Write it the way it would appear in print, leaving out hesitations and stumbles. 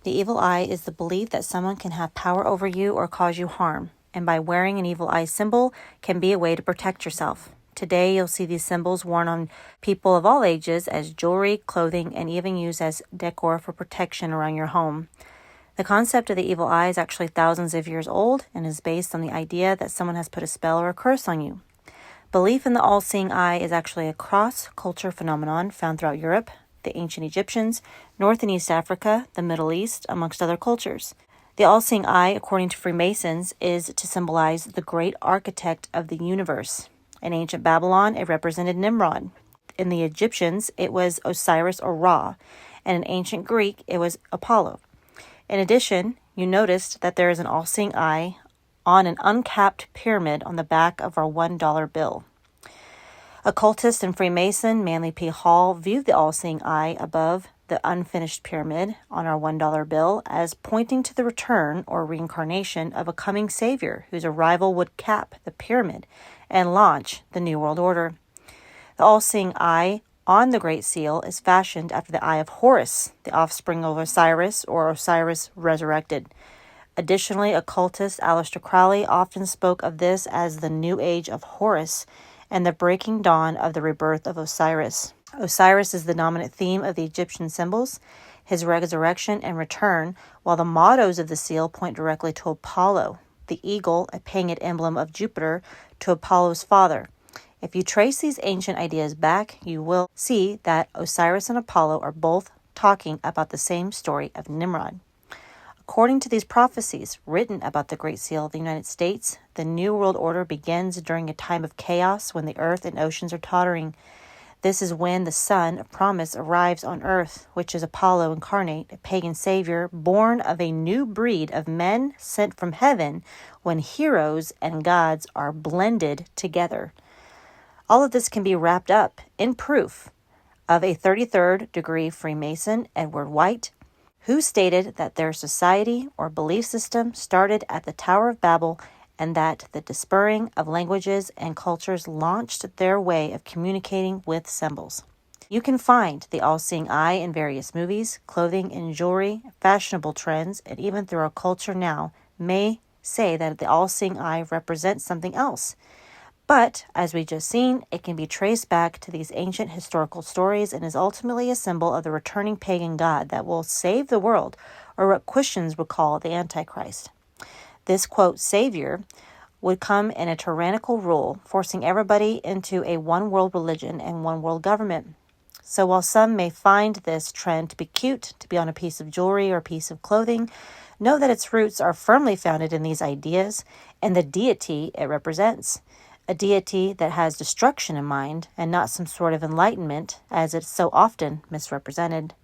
The evil eye is the belief that someone can have power over you or cause you harm, and by wearing an evil eye symbol can be a way to protect yourself. Today, you'll see these symbols worn on people of all ages as jewelry, clothing, and even used as decor for protection around your home. The concept of the evil eye is actually thousands of years old and is based on the idea that someone has put a spell or a curse on you. Belief in the all-seeing eye is actually a cross-culture phenomenon found throughout Europe, the ancient Egyptians, North and East Africa, the Middle East, amongst other cultures. The all-seeing eye, according to Freemasons, is to symbolize the great architect of the universe. In ancient Babylon, it represented Nimrod. In the Egyptians, it was Osiris or Ra, and in ancient Greek, it was Apollo. In addition, you noticed that there is an all-seeing eye on an uncapped pyramid on the back of our $1 bill. Occultist and Freemason Manly P. Hall viewed the all-seeing eye above the unfinished pyramid on our $1 bill as pointing to the return or reincarnation of a coming savior whose arrival would cap the pyramid and launch the New World Order. The all-seeing eye on the Great Seal is fashioned after the Eye of Horus, the offspring of Osiris or Osiris resurrected. Additionally, occultist Aleister Crowley often spoke of this as the New Age of Horus and the breaking dawn of the rebirth of Osiris. Osiris is the dominant theme of the Egyptian symbols, his resurrection and return, while the mottos of the seal point directly to Apollo, the eagle, a pagan emblem of Jupiter, to Apollo's father. If you trace these ancient ideas back, you will see that Osiris and Apollo are both talking about the same story of Nimrod. According to these prophecies written about the Great Seal of the United States, the New World Order begins during a time of chaos when the earth and oceans are tottering. This is when the Son of Promise arrives on earth, which is Apollo incarnate, a pagan savior born of a new breed of men sent from heaven when heroes and gods are blended together. All of this can be wrapped up in proof of a 33rd degree Freemason, Edward White, who stated that their society or belief system started at the Tower of Babel and that the dispersing of languages and cultures launched their way of communicating with symbols. You can find the all-seeing eye in various movies, clothing and jewelry, fashionable trends, and even through our culture now may say that the all-seeing eye represents something else. But, as we just seen, it can be traced back to these ancient historical stories and is ultimately a symbol of the returning pagan god that will save the world, or what Christians would call the Antichrist. This, quote, savior would come in a tyrannical rule, forcing everybody into a one-world religion and one-world government. So while some may find this trend to be cute, to be on a piece of jewelry or a piece of clothing, know that its roots are firmly founded in these ideas and the deity it represents. A deity that has destruction in mind and not some sort of enlightenment, as it's so often misrepresented.